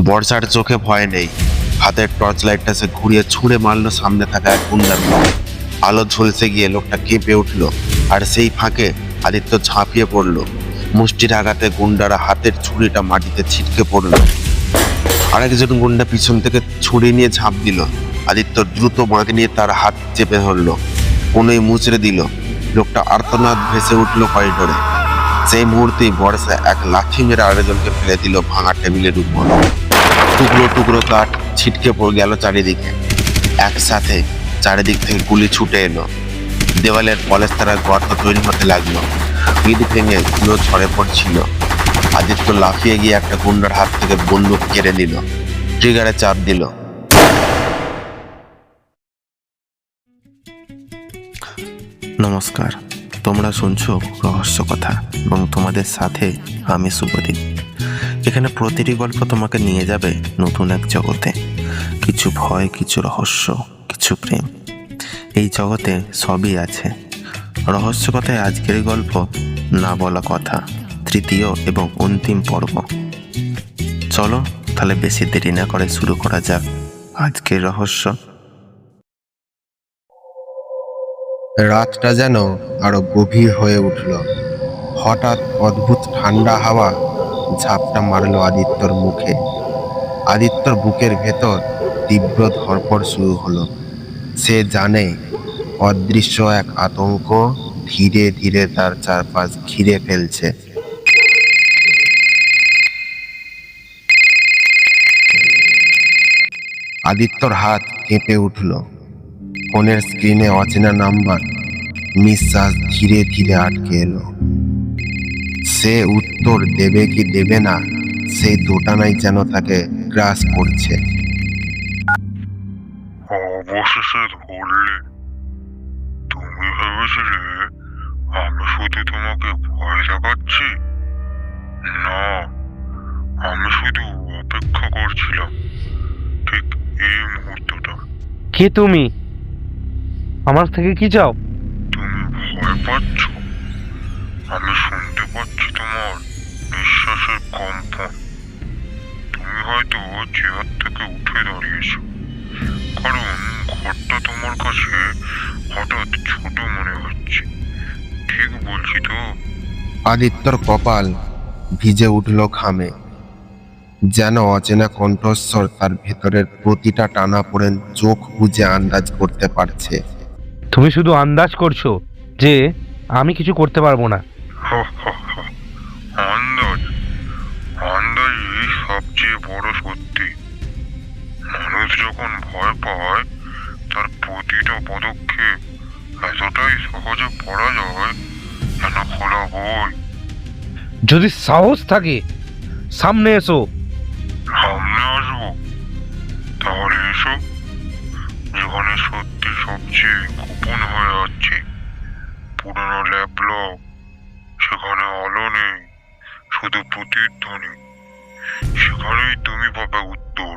বর্ষার চোখে ভয় নেই। হাতের টর্চ লাইটটা সে ঘুরিয়ে ছুঁড়ে মারলো সামনে থাকা এক গুন্ডার মুখে। আলো ঝলসে গিয়ে লোকটা কেঁপে উঠলো, আর সেই ফাঁকে আদিত্য ঝাঁপিয়ে পড়লো। মুষ্টির আঘাতে গুন্ডারা হাতের ছুরিটা মাটিতে ছিটকে পড়লো। আরেকজন গুন্ডা পিছন থেকে ছুরি নিয়ে ঝাঁপ দিল। আদিত্য দ্রুত বাঁক নিয়ে তার হাত চেপে ধরলো, কোনোই মুচড়ে দিল। লোকটা আর্তনাদ ভেসে উঠলো করিডোরে। সেই মুহূর্তেই বর্ষা এক লাথি মেরে আরেকজনকে ফেলে দিল ভাঙা টেবিলের উপর। টুকরো টুকরো কাঠ ছিটকে পড়ে গেল চারিদিকে। একসাথে চারিদিক থেকে গুলি ছুটে এলো। দেওয়ালের পলেস্তারা গর্ত তৈরি হতে লাগলো। ইট ভেঙে ধুলো ছড়ে পড়ছিল। আদিত্য লাফিয়ে গিয়ে একটা গুন্ডার হাত থেকে বন্দুক কেড়ে নিল, ট্রিগারে চাপ দিল। নমস্কার, তোমরা শুনছো রহস্য কথা এবং তোমাদের সাথে আমি শুভদীপ। এখানে প্রতিটি গল্প তোমাকে নিয়ে যাবে নতুন এক জগতে। কিছু ভয়, কিছু রহস্য, কিছু প্রেম। এই জগতে সবই আছে। রহস্য কথায় আজকের গল্প না বলা কথা, তৃতীয় এবং অন্তিম পর্ব। চলো তাহলে বেশি দেরি না করে শুরু করা যাক আজকের রহস্য। রাতটা যেন আরো গভীর হয়ে উঠল। হঠাৎ অদ্ভুত ঠান্ডা হাওয়া ঝাপটা মারল আদিত্যর মুখে। আদিত্যর বুকের ভেতর তীব্র ধড়ফড় শুরু হলো। সে জানে অদৃশ্য এক আতঙ্ক ধীরে ধীরে তার চারপাশ ঘিরে ফেলছে। আদিত্যর হাত কেঁপে উঠল। ফোনের স্ক্রিনে অচেনা নাম্বার। নিঃশ্বাস ধীরে ধীরে আটকে এলো। সে উত্তর দেবে কি দেবে না, সেই দোটানাই যেন তাকে গ্রাস করছে। অবশেষে ধরলে। তুমি ভেবেছিলে আমি শুধু তোমাকে ভয় দেখাচ্ছি? না, আমি শুধু অপেক্ষা করছিলাম ঠিক এই মুহূর্তটা। কে তুমি? আমার থেকে কি চাও? তুমি ভয় পাচ্ছ? আমি শুনতে পাচ্ছি তোমার নিঃশ্বাসের কম্পন। তুমি হয়তো চেয়ার থেকে উঠে দাঁড়িয়েছো, কারণ ঘরটা তোমার কাছে হঠাৎ ছোট মনে হচ্ছে। ঠিক বলছি তো? আদিত্যর কপাল ভিজে উঠল ঘামে। যেন অচেনা কণ্ঠস্বর তার ভেতরের প্রতিটা টানাপোড়েন চোখ বুজে আন্দাজ করতে পারছে। তুমি শুধু আন্দাজ করছো যে আমি কিছু করতে পারবো না। আন্দাজ? আন্দাজই সবচেয়ে বড় সত্যি। মানুষ যখন ভয় পায় তার প্রতিটা পদক্ষেপ এতটাই সহজে পড়া যায় যেন খোলা বই। যদি সাহস থাকে সামনে এসো। সামনে আসবো? তাহলে এসো, যেখানে সত্যি সবচেয়ে গোপন হয়ে আছে। পুরনো ল্যাব লক, সেখানে আলো নেই, শুধু প্রতিধ্বনি। সেখানেই তুমি পাবে উত্তর,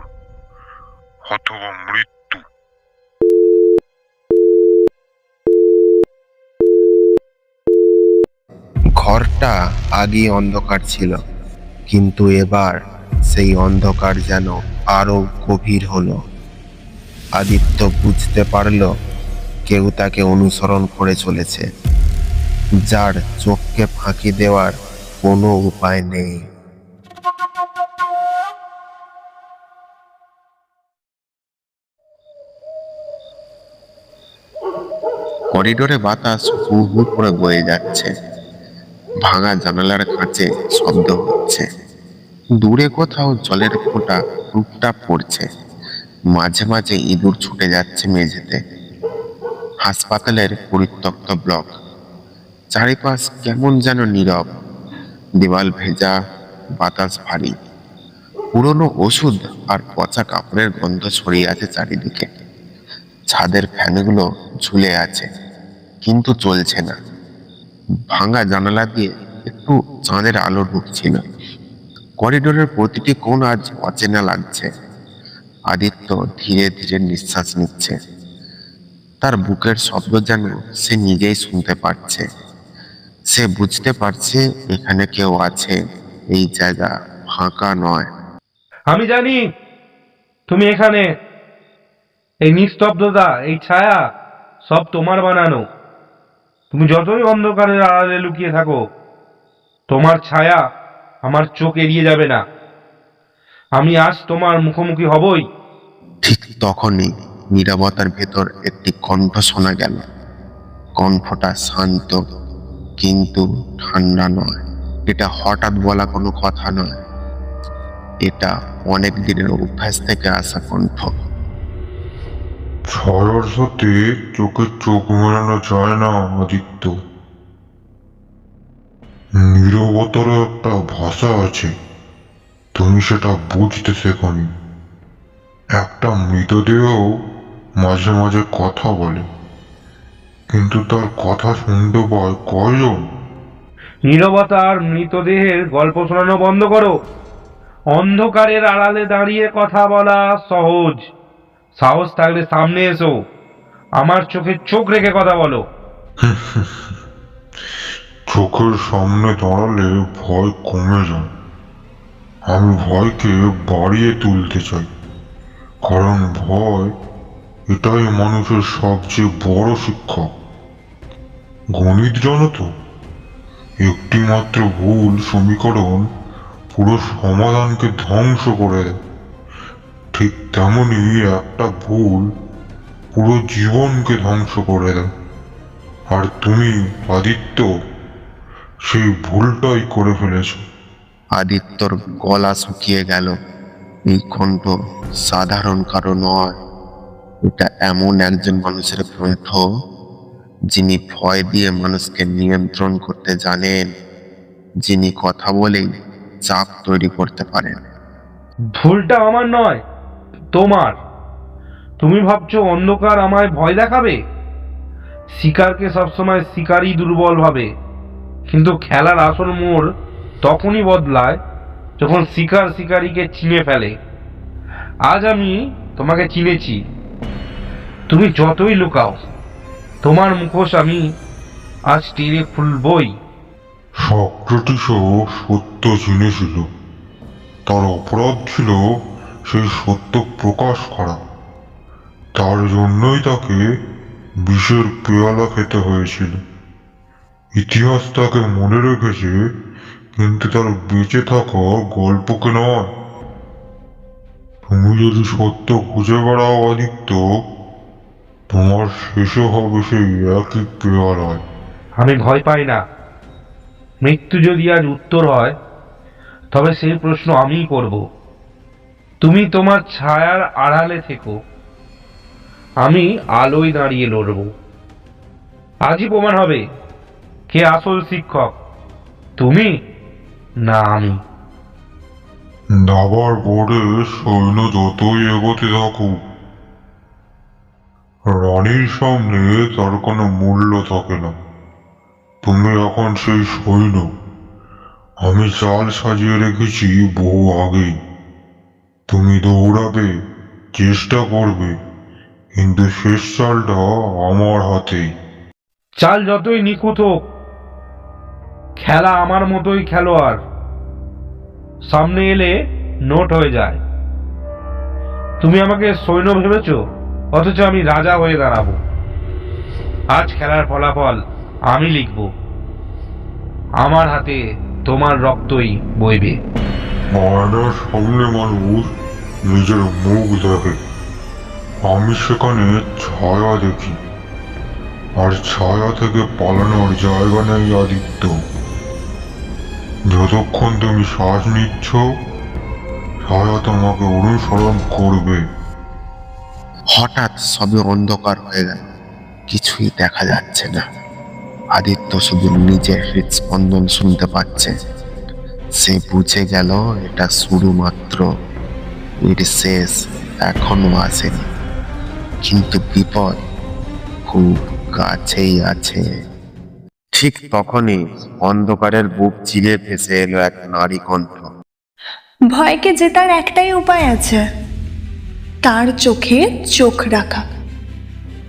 অথবা মৃত্যু। ঘরটা আগে অন্ধকার ছিল, কিন্তু এবার সেই অন্ধকার যেন আরো গভীর হলো। আদিত্য বুঝতে পারল কেউ তাকে অনুসরণ করে চলেছে, যার চোখকে ফাঁকি দেওয়ার কোনো উপায় নেই। করিডোরে বাতাস হু হু করে বয়ে যাচ্ছে। ভাঙা জানালার কাছে শব্দ হচ্ছে। দূরে কোথাও জলের ফোঁটা টুপটাপ পড়ছে। মাঝে মাঝে ইঁদুর ছুটে যাচ্ছে মেঝেতে। হাসপাতালের পরিত্যক্ত ব্লক। চারিপাশ কেমন যেন নীরব। দেওয়াল ভেজা, বাতাস ভারী। পুরনো ওষুধ আর পচা কাপড়ের গন্ধ ছড়িয়ে আছে চারিদিকে। ছাদের ফ্যানগুলো ঝুলে আছে, কিন্তু চলছে না। ভাঙা জানালা দিয়ে একটু চাঁদের আলো ঢুকছিল। করিডোরের প্রতিটি কোণ আজ অচেনা লাগছে। আদিত্য ধীরে ধীরে নিঃশ্বাস নিচ্ছে। তার বুকের শব্দ যেন সে নিজেই শুনতে পাচ্ছে। সে বুঝতে পারছে এখানে কেউ আছে, এই জায়গা ফাঁকা নয়। আমি জানি তুমি এখানে। এই নিস্তব্ধতা, এই ছায়া সব তোমার বানানো। তুমি যতই অন্ধকারের আড়ালে লুকিয়ে থাকো, তোমার ছায়া আমার চোখ এড়িয়ে যাবে না। আমি আজ তোমার মুখোমুখি হবই। ঠিক তখনই নীরবতার ভেতর একটি কণ্ঠ শোনা গেল। কণ্ঠটা শান্ত কিন্তু ঠান্ডা নয়। এটা হঠাৎ বলা কোনো কথা নয়, এটা অনেক দিনের অভ্যাস থেকে আসা কণ্ঠ। ছায়ার সাথে চোখের চোখ মেলানো যায় না আদিত্য। নীরবতারও একটা ভাষা আছে, তুমি সেটা বুঝতে শেখনি। একটা মৃতদেহ মাঝে মাঝে কথা বলে, কিন্তু তার কথা শুনতে পায় কয়জন? নীরবতার মৃতদেহের গল্প শোনানো বন্ধ করো। অন্ধকারের আড়ালে দাঁড়িয়ে কথা বলা সহজ, সাহস থাকলে সামনে এসো, আমার চোখে চোখ রেখে কথা বলো। চোখের সামনে দাঁড়ালে ভয় কমে যায়। আমি ভয়কে বাড়িয়ে তুলতে চাই, কারণ ভয় এটাই মানুষের সবচেয়ে বড় শিক্ষক। গণিত জানো তো, একটি মাত্র ভুল সমীকরণ পুরো সমাধানকে ধ্বংস করে দেয়। ঠিক তেমনি একটা ভুল পুরো জীবনকে ধ্বংস করে দেয়। আর তুমি আদিত্য সেই ভুলটাই করে ফেলেছো। আদিত্যর গলা শুকিয়ে গেল। এই কণ্ঠ সাধারণ কারো নয়, এটা এমন একজন মানুষের কণ্ঠ যিনি ভয় দিয়ে মানুষকে নিয়ন্ত্রণ করতে জানেন, যিনি কথা বলেই চাপ তৈরি করতে পারেন। ভুলটা আমার নয়, তোমার। তুমি ভাবছো অন্ধকার আমায় ভয় দেখাবে। শিকারকে সবসময় শিকারই দুর্বল ভাবে, কিন্তু খেলার আসল মোড় তখনই বদলায় যখন শিকার শিকারীকে চিনে ফেলে। আজ আমি তোমাকে চিনেছি। তুমি যতই লুকাও, তোমার মুখোশ আমি আজ টেনে খুলবই। সক্রেটিসও সত্য চিনেছিল। তার অপরাধ ছিল সেই সত্য প্রকাশ করা। তার জন্যই তাকে বিষের পেয়ালা খেতে হয়েছিল। ইতিহাস তাকে মনে রেখেছে, কিন্তু তার বেঁচে থাকা গল্পকে নয়। তুমি যদি সত্য খুঁজে বেড়াও আদিত্য, তোমার শেষে হবে সেই একই পেয়ালায়। আমি ভয় পাই না। মৃত্যু যদি আজ উত্তর হয়, তবে সেই প্রশ্ন আমিই করব। তুমি তোমার ছায়ার আড়ালে থেকো, আমি আলোয় দাঁড়িয়ে লড়ব। আজই প্রমাণ হবে কে আসল শিক্ষক, তুমি না আমি। দাবার বোর্ডে সৈন্য যতই এগোতে থাকুক, রানীর সামনে তার কোনো মূল্য থাকে না। তুমি এখন সেই সৈন্য। আমি চাল সাজিয়ে রেখেছি বহু আগেই। তুমি দৌড়াবে, চেষ্টা করবে, কিন্তু শেষ চালটা আমার হাতেই। চাল যতই নিখুঁত হোক, খেলা আমার মতোই খেলোয়াড়। সামনে এলে নোট হয়ে যায়। তুমি আমাকে সৈন্য ভেবেছ, অথচ আমি রাজা হয়ে দাঁড়াবো। আজ খেলার ফলাফল আমি লিখব। আমার হাতে তোমার রক্তই বইবে। আয়নার সামনে মানুষ নিজের মুখ দেখে, আমি সেখানে ছায়া দেখি। আর ছায়া থেকে পালানোর জায়গা নেই আদিত্য। যতক্ষণ তুমি শ্বাস নিচ্ছ, ছায়া তোমাকে অনুসরণ করবে। হঠাৎ সবে অন্ধকার হয়ে গেল, কিছুই দেখা যাচ্ছে না। আদিত্য শুধু নিজের হৃদস্পন্দন শুনতে পাচ্ছে। সে বুঝে গেল এটা শুরু মাত্র, এর শেষ এখনো আসেনি। কিন্তু বিপদ খুব কাছেই আছে। ঠিক তখনই অন্ধকারের বুক চিরে ভেসে এলো এক নারী কণ্ঠ। ভয়কে জেতার একটাই উপায় আছে, তার চোখে চোখ রাখা।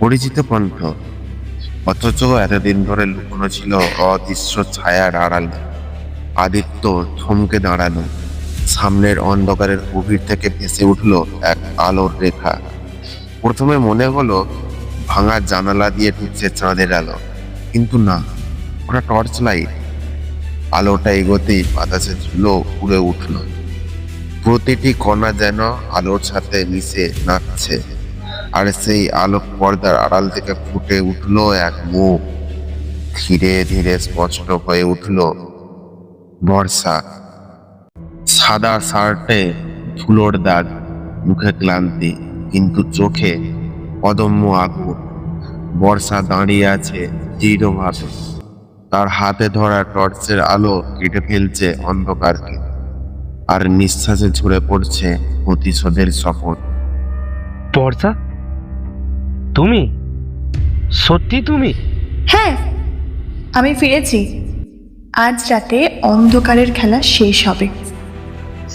পরিচিত কণ্ঠ, অথচ এতদিন ধরে লুকোনো ছিল অদৃশ্য ছায়ার আড়ালে। আদিত্য থমকে দাঁড়ালো। সামনের অন্ধকারের গভীর থেকে ভেসে উঠল এক আলোর রেখা। প্রথমে মনে হলো ভাঙা জানালা দিয়ে ঢুকছে চাঁদের আলো, কিন্তু না, ওটা টর্চ লাইট। আলোটা এগোতেই বাতাসে ধুলো উড়ে উঠল, প্রতিটি কণা যেন আলোর সাথে মিশে নাচছে। আর সেই আলোক পর্দার আড়াল থেকে ফুটে উঠল এক মুখ। ধীরে ধীরে স্পষ্ট হয়ে উঠল বর্ষা। সাদা শার্টে ধুলোর দাগ, মুখে ক্লান্তি, কিন্তু চোখে অদম্য আগুন। বর্ষা দাঁড়িয়ে আছে দৃঢ়ভাবে, তার হাতে ধরা টর্চের আলো কেটে ফেলছে অন্ধকারকে, আর নিঃশ্বাসে ঝরে পড়ছে প্রতিশোধের শপথ। বর্ষা, তুমি? সত্যি তুমি? হ্যাঁ, আমি ফিরেছি। আজ রাতে অন্ধকারের খেলা শেষ হবে।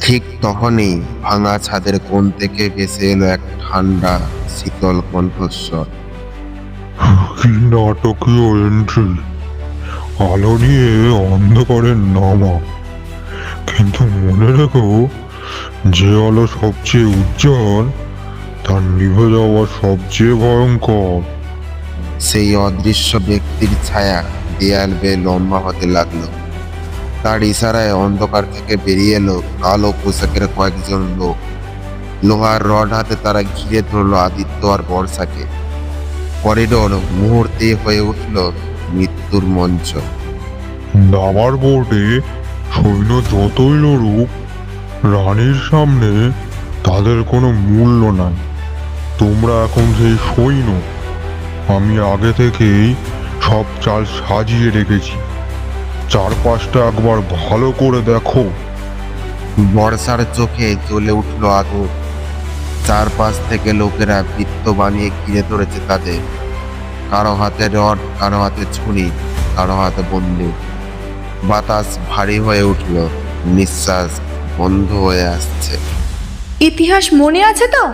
ঠিক তখনই ভাঙা ছাদের কোণ থেকে ভেসে এলো এক ঠান্ডা শীতল কণ্ঠস্বর। কি নাটকীয় এন্ট্রি! আলো নিয়ে অন্ধকারের নামা, কিন্তু মনে রেখো, যে আলো সবচেয়ে উজ্জ্বল তার নিভে যাওয়া সবচেয়ে ভয়ঙ্কর। সেই অদৃশ্য ব্যক্তির ছায়া দেয়াল বেয়ে লম্বা হতে লাগলো। তার ইশারায় অন্ধকার থেকে বেরিয়ে এলো কালো পোশাকের কয়েকজন লোক। লোহার রড হাতে তারা ঘিরে ধরলো আদিত্য আর বর্ষাকে। করিডোর মুহূর্তে হয়ে উঠল মৃত্যুর মঞ্চ। দাবার বোর্ডে সৈন্য যতই লড়ুক, রানীর সামনে তাদের কোনো মূল্য নাই। তোমরা এখন সেই সৈন্য। আমি আগে থেকেই সব চাল সাজিয়ে রেখেছি, চারপাশটা একবার ভালো করে দেখো। বর্ষার চোখে জ্বলে উঠল আগুন। চারপাশ থেকে লোকেরা বৃত্ত বানিয়ে ঘিরে ধরেছে তাদের। কারো হাতে রড, কারো হাতে ছুরি, কারো হাতে বন্দুক। বাতাস ভারী হয়ে উঠল, নিঃশ্বাস বন্ধ হয়ে আসছে। ইতিহাস মনে আছে তো?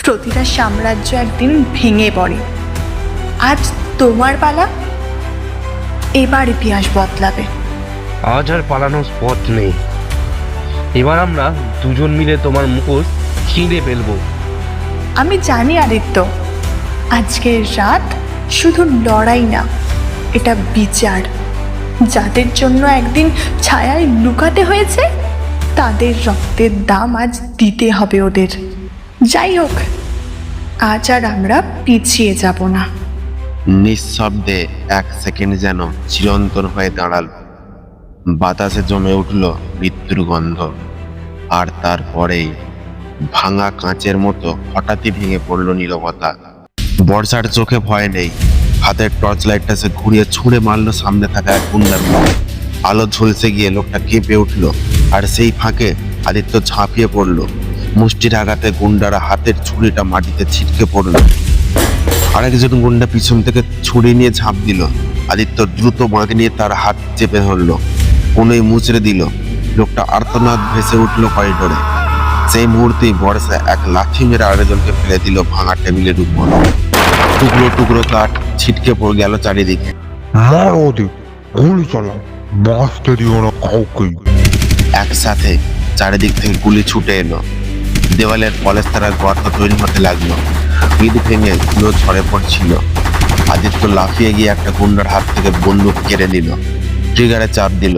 প্রতিটা সাম্রাজ্য একদিন ভেঙে পড়ে। আজ তোমার পালা। এবার ইতিহাস বদলাবে। আজ আর পালানোর পথ নেই। এবার আমরা দুজন মিলে তোমার মুখোশ ছিঁড়ে ফেলবো। আমি জানি আদিত্য, আজকের রাত শুধু লড়াই না, এটা বিচার। যাদের জন্য একদিন ছায়ায় লুকাতে হয়েছে, তাদের রক্তের দাম আজ দিতে হবে ওদের। যাই হোক, আজ আর আমরা পিছিয়ে যাব না। নিঃশব্দে এক সেকেন্ড যেন চিরন্তন হয়ে দাঁড়াল। বাতাসে জমে উঠল মৃত্যুর গন্ধ। আর তারপরেই ভাঙা কাঁচের মতো হঠাৎই ভেঙে পড়ল নীরবতা। বর্ষার চোখে ভয় নেই। হাতের টর্চ লাইটটা সে ঘুরিয়ে ছুঁড়ে মারলো সামনে থাকা এক গুন্ডার মুখে। আলো ঝলসে গিয়ে লোকটা কেঁপে উঠল, আর সেই ফাঁকে আদিত্য ঝাঁপিয়ে পড়ল। মুষ্টির আঘাতে গুন্ডারা হাতের ছুরিটা মাটিতে ছিটকে পড়ল। আরেকজন গুন্ডা পিছন থেকে ছুরি নিয়ে ঝাঁপ দিল। আদিত্য দ্রুত বাঁক নিয়ে তার হাত চেপে ধরল, কোনোই মুচড়ে দিল। লোকটা আর্তনাদ ভেসে উঠল করিডোরে। সেই মুহূর্তেই বর্ষা এক লাথি মেরে আরেকজনকে ফেলে দিল ভাঙা টেবিলের উপর। টুকরো টুকরো কাঠ ছিটকে পড়ে গেল চারিদিকে। মারো ওদের, গুলি চালাও, বাঁচতে দিও না কাউকে। একসাথে চারিদিক থেকে গুলি ছুটে এলো। দেওয়ালের পলেস্তারা গর্ত তৈরি হতে লাগলো। ইট ভেঙে ধুলো ঝরে পড়ছিল। আদিত্য লাফিয়ে গিয়ে একটা গুন্ডার হাত থেকে বন্দুক কেড়ে নিল, ট্রিগারে চাপ দিল।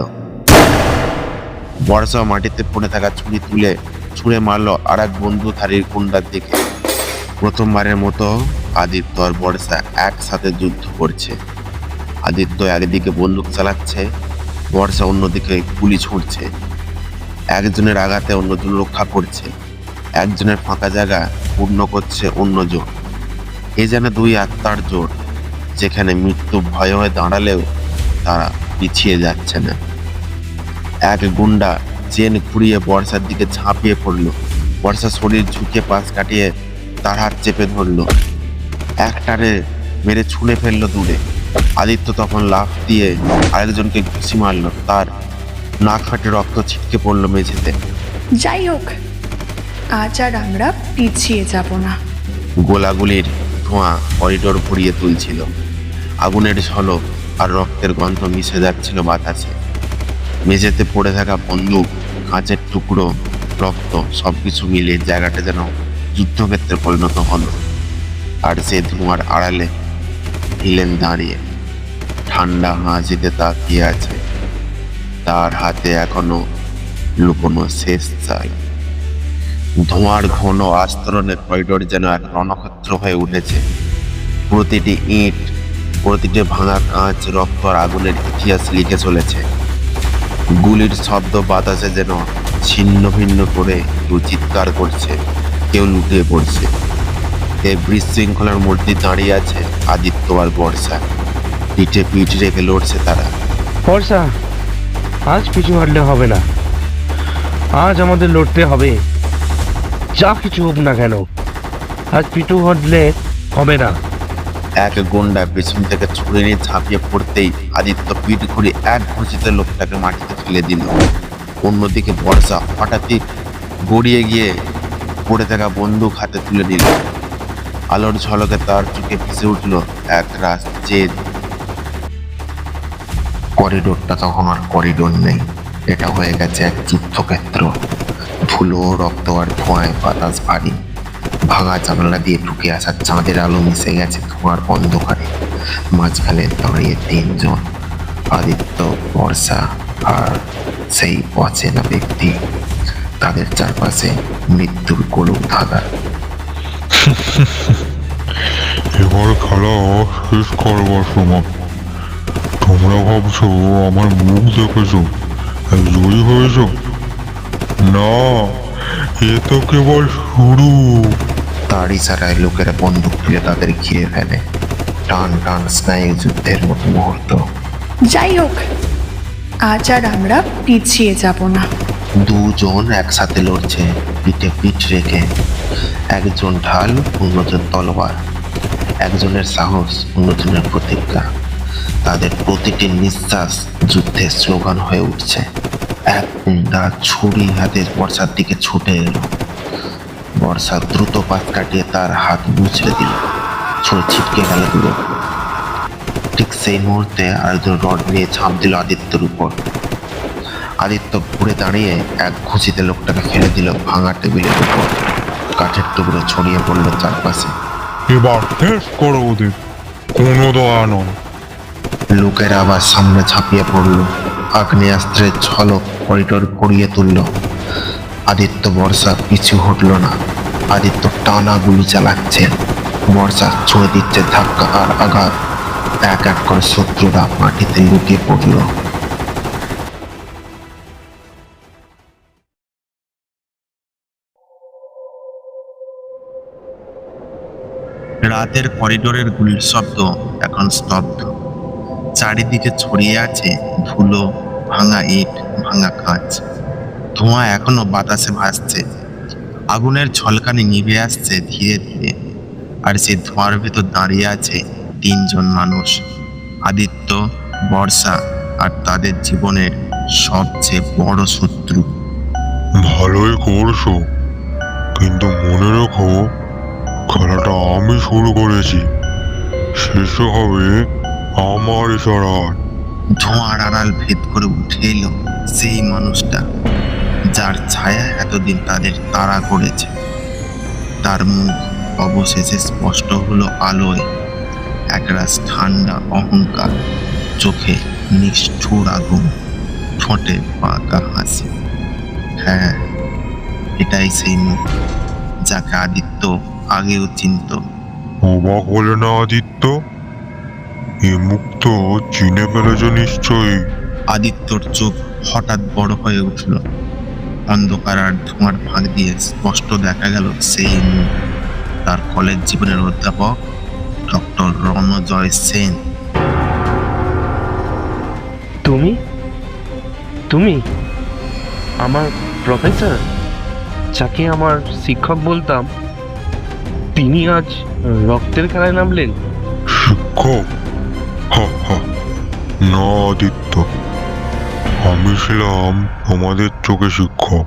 বর্ষা মাটিতে পড়ে থাকা ছুরি তুলে ছুঁড়ে মারলো আর এক বন্দুকধারীর গুন্ডার দিকে। প্রথমবারের মতো আদিত্য আর বর্ষা একসাথে যুদ্ধ করছে। আদিত্য একদিকে বন্দুক চালাচ্ছে, বর্ষা অন্যদিকে গুলি ছুঁড়ছে। একজনের আঘাতে অন্যজন রক্ষা করছে, একজনের ফাঁকা জায়গা পূর্ণ করছে অন্যজন। এ যেন দুই আত্মার জোট, যেখানে মৃত্যু ভয় হয়ে দাঁড়ালেও তারা পিছিয়ে যাচ্ছে না। এক গুন্ডা চেন ঘুরিয়ে বর্ষার দিকে ঝাঁপিয়ে পড়লো। বর্ষা শরীর ঝুঁকে পাশ কাটিয়ে তার হাত চেপে ধরলো, একটারে মেরে ছুঁড়ে ফেললো দূরে। আদিত্য তখন লাফ দিয়ে আরেকজনকে ঘুষি মারলো, তার নাক ফাটে রক্ত ছিটকে পড়লো মেঝেতে। যাই হোক, আজ আর আমরা পিছিয়ে যাব না। গোলাগুলির ধোঁয়া করিডোর ভরিয়ে তুলছিল। আগুনের ঝলক আর রক্তের গন্ধ মিশে যাচ্ছিল বাতাসে। মেঝেতে পড়ে থাকা বন্দুক, কাঁচের টুকরো, রক্ত সবকিছু মিলিয়ে জায়গাটা যেন যুদ্ধক্ষেত্রে পরিণত হলো। আর সে ধোঁয়ার আড়ালে হিলেন দাঁড়িয়ে ঠান্ডা হাসিতে তাকিয়ে আছে। তার হাতে এখনো লুকোনো শেষ চাই। ধোঁয়ার ঘন আস্তরণে করিডোর যেন এক রণক্ষেত্র হয়ে উঠেছে। প্রতিটি ইট, প্রতিটি ভাঙা কাঁচ রক্ত আর আগুনের ইতিহাস লিখে চলেছে। গুলির শব্দ বাতাসে যেন ছিন্ন ভিন্ন করে কেউ চিৎকার করছে, কেউ লুটিয়ে পড়ছে। এই বিশৃঙ্খলার মধ্যে দাঁড়িয়ে আছে আদিত্য আর বর্ষা। পিঠে পিঠ রেখে লড়ছে তারা। বর্ষা, আজ পিছু হাঁটলে হবে না, আজ আমাদের লড়তে হবে। যা কিছু হোক না কেন, আজ পিছু হাঁটলে হবে না। এক গুন্ডা পেছন থেকে ছুরি নিয়ে ঝাঁপিয়ে পড়তেই আদিত্য পিঠ ঘুরে এক ঘুষিতে লোকটাকে মাটিতে ফেলে দিল। অন্যদিকে বর্ষা হঠাৎই গড়িয়ে গিয়ে পড়ে থাকা বন্দুক হাতে তুলে নিল। আলোর ঝলকে তার চোখে ভেসে উঠল এক রাস জেদ। করিডোরটা তখন আর করিডোর নেই, এটা হয়ে গেছে এক যুদ্ধক্ষেত্র। ধুলো, রক্ত আর ধোঁয়ায় বাতাস ভারী। ভাঙা জানালা দিয়ে ঢুকে আসা চাঁদের আলো মিশে গেছে ধোঁয়ার অন্ধকারে। মাঝখানে দাঁড়িয়ে তিনজন, আদিত্য, বর্ষা আর সেই অচেনা ব্যক্তি। তাদের চারপাশে মৃত্যুর গোলক ধাঁধা। এবার খেলা শেষ করবার সময়। তোমরা ভাবছো আমার মুখ দেখেছো আর জয়ী হয়েছো? না, এ তো কেবল শুরু। তার ইশারায় লোকেরা বন্দুক তুলে তাদের ঘিরে ফেলে। টান টান স্নায়ু যুদ্ধের মতো মুহূর্ত। যাই হোক, আজ আর আমরা পিছিয়ে যাব না। দুজন একসাথে লড়ছে, পিঠে পিঠ রেখে। একজন ঢাল, অন্যজন তলোয়ার। একজনের সাহস, অন্যজনের প্রতিজ্ঞা। তাদের প্রতিটি নিঃশ্বাস যুদ্ধের স্লোগান হয়ে উঠছে। এক গুন্ডা ছুরি হাতে বর্ষার দিকে ছুটে এলো। বর্ষা দ্রুত পাত কাটিয়ে তার হাত মুচড়ে দিল। ছুরি ছিটকে গেল দূরে। ঠিক সেই মুহূর্তে আরেকজন রড নিয়ে ঝাঁপ দিল আদিত্যর উপর। আদিত্য ঘুরে দাঁড়িয়ে এক ঘুষিতে লোকটাকে ফেলে দিল ভাঙা টেবিলের উপর। কাঠের টুকরো ছড়িয়ে পড়লো চারপাশে। এবার শেষ করো ওদের, কোনো দয়া নয়। লোকেরা আবার সামনে ঝাঁপিয়ে পড়ল। আগ্নেয়াস্ত্রের ঝলক করিডোর ভরিয়ে তুলল। আদিত্য বর্ষা পিছু হটল না। আদিত্য টানা গুলি চালাচ্ছে, বর্ষা ছুঁয়ে দিচ্ছে ধাক্কা আর আঘাত। এক এক করে শত্রুরা মাটিতে লুটিয়ে পড়ল। রাতের করিডোরের গুলির শব্দ এখন স্তব্ধ। চারিদিকে ছড়িয়ে আছে ধুলো, ভাঙা ইট, ভাঙা কাঁচ। ধোঁয়া এখনো বাতাসে ভাসছে। আগুনের ঝলকানি নিভে আসছে ধীরে ধীরে। আর সেই ধোঁয়ার ভেতর দাঁড়িয়ে আছে তিনজন মানুষ, আদিত্য, বর্ষা আর তাদের জীবনের সবচেয়ে বড় শত্রু। ভালোই করছো, কিন্তু মনে রেখো খেলাটা আমি শুরু করেছি, শেষ হবে আমার ইশারায়। ধোঁয়ার আড়াল ভেদ করে উঠে এলো সেই মানুষটা, যার ছায়া এতদিন তাদের তাড়া করেছে। তার মুখ অবশেষে স্পষ্ট হলো আলোয়। একরাশ ঠান্ডা অহংকার, চোখে নিষ্ঠুর আগুন, ঠোঁটে পাকা হাসি। হ্যাঁ, এটাই সেই মুখ যাকে আদিত্য আগেও চিনত। অবাক হলে না আদিত্য? এ মুখ তো চিনে ফেলেছ নিশ্চয়ই। আদিত্যর চোখ হঠাৎ বড় হয়ে উঠল। অন্ধকার আর ধোঁয়ার ফাঁক দিয়ে স্পষ্ট দেখা গেল সেই মুখ, তার কলেজ জীবনের অধ্যাপক ডক্টর রণজয় সেন। তুমি তুমি আমার প্রফেসর, যাকে আমার শিক্ষক বলতাম, তিনি আজ রক্তের খেলায় নামলেন। শিক্ষক? হা হা, না আদিত্য, আমি ছিলাম তোমাদের চোখে শিক্ষক।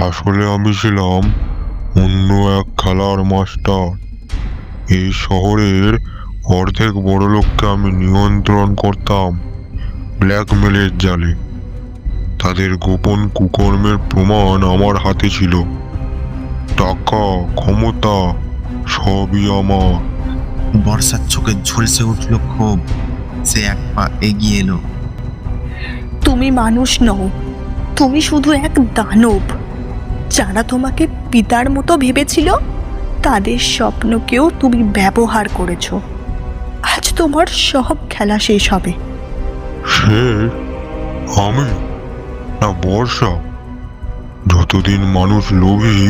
আসলে আমি ছিলাম অন্য এক খেলার মাস্টার। এই শহরের অর্ধেক বড় লোককে আমি নিয়ন্ত্রণ করতাম ব্ল্যাকমেলের জালে। তাদের গোপন কুকর্মের প্রমাণ আমার হাতে ছিল। টাকা, ক্ষমতা সবই আমার। বর্ষার চোখে ঝলসে উঠল ক্ষোভ। সে এক পা এগিয়ে এলো। তুমি মানুষ নও, তুমি শুধু এক দানব। যারা তোমাকে পিতার মতো ভেবেছিল তাদের স্বপ্নকেও তুমি ব্যবহার করেছো। আজ তোমার সব খেলা শেষ হবে। সে আমি না বর্ষা? যতদিন মানুষ লোভী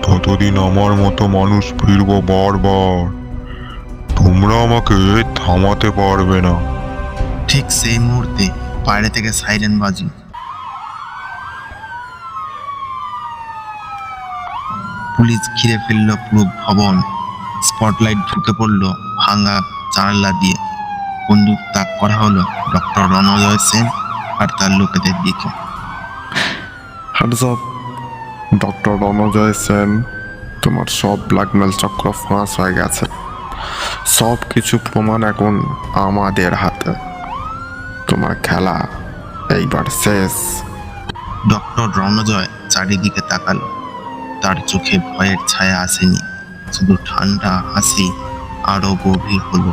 ততদিন আমার মতো মানুষ ফিরব বারবার। তোমরা আমাকে থামাতে পারবে না। ঠিক সেই মুহূর্তে বাইরে থেকে সাইরেন বাজি। পুলিশ ঘিরে ফেলল পুরো ভবন। স্পটলাইট ঢুকে পড়ল ভাঙা জানালা দিয়ে। বন্দুক তাক করা হলো ডক্টর রণজয় সেন আর তার লোকেদের দিকে। Hands up doctor Ranjoy Sen, তোমার সব ব্ল্যাকমেল চক্র ফাঁস হয়ে গেছে। সব কিছু প্রমাণ এখন আমাদের হাতে। তোমার খেলা এইবার শেষ। ডক্টর রণজয় চারিদিকে তাকালো। তার চোখে ভয়ের ছায়া আসেনি, শুধু ঠান্ডা হাসি আরো গভীর হলো।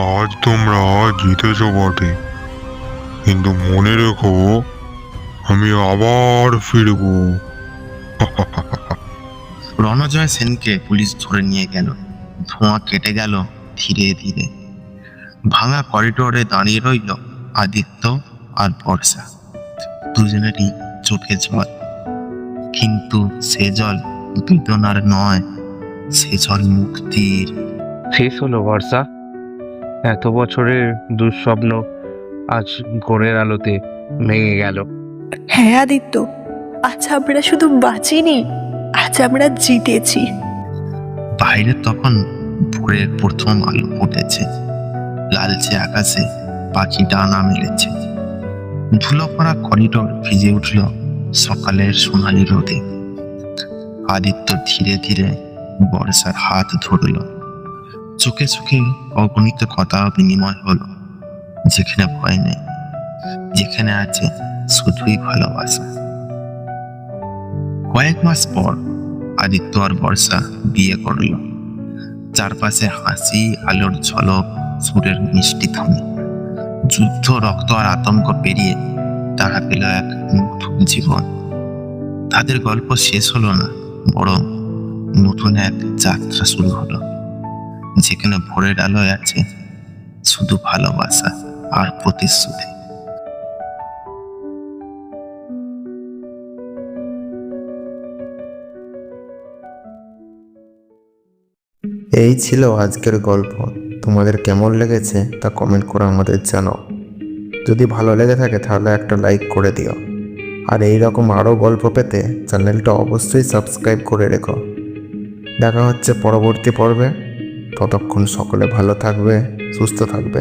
আজ তোমরা জিতেছ বটে, কিন্তু মনে রেখো আমি আবার ফিরব। রণজয় সেনকে পুলিশ ধরে নিয়ে গেল। ধোঁয়া কেটে গেল ধীরে ধীরে। ভাঙা করিডোরে দাঁড়িয়ে রইল আদিত্য আর বর্ষা। দুজনেরই চোখে জল, কিন্তু সে জল বেদনার নয়, সে জল মুক্তির। শেষ হলো বর্ষা। এত বছরের দুঃস্বপ্ন আজ ভোরের আলোতে ভেঙে গেল। হ্যাঁ আদিত্য, আজ আমরা শুধু বাঁচিনি, আজ আমরা জিতেছি। বাইরে তখন ভোরের প্রথম আলো ফুটেছে। লালচে আকাশে পাখি ডানা মেলেছে। ধুলো পড়া করিডোর ভিজে উঠল সকালের সোনালি রোদে। আদিত্য ধীরে ধীরে বর্ষার হাত ধরল। চোখে চোখে অগণিত কথা বিনিময় হলো। যেখানে ভয় নেই, যেখানে আছে শুধুই ভালোবাসা। কয়েক মাস পর আদিত্য আর বর্ষা বিয়ে করল। চারপাশে হাসি, আলোর ঝলক, সুরের মিষ্টি ধ্বনি। যুদ্ধ, রক্ত আর আতঙ্ক পেরিয়ে তারা পেল এক নতুন জীবন। তাদের গল্প শেষ হলো না, বরং নতুন এক যাত্রা শুরু হলো, যেখানে ভোরের আলোয় আছে শুধু ভালোবাসা আর প্রতিশ্রুতি। এই ছিল আজকের গল্প। তোমাদের কেমন লেগেছে তা কমেন্ট করে আমাদের জানাও। যদি ভালো লেগে থাকে তাহলে একটা লাইক করে দিও। আর এই রকম আরও গল্প পেতে চ্যানেলটা অবশ্যই সাবস্ক্রাইব করে রেখো। দেখা হচ্ছে পরবর্তী পর্বে। ততক্ষণ সকলে ভালো থাকবে, সুস্থ থাকবে।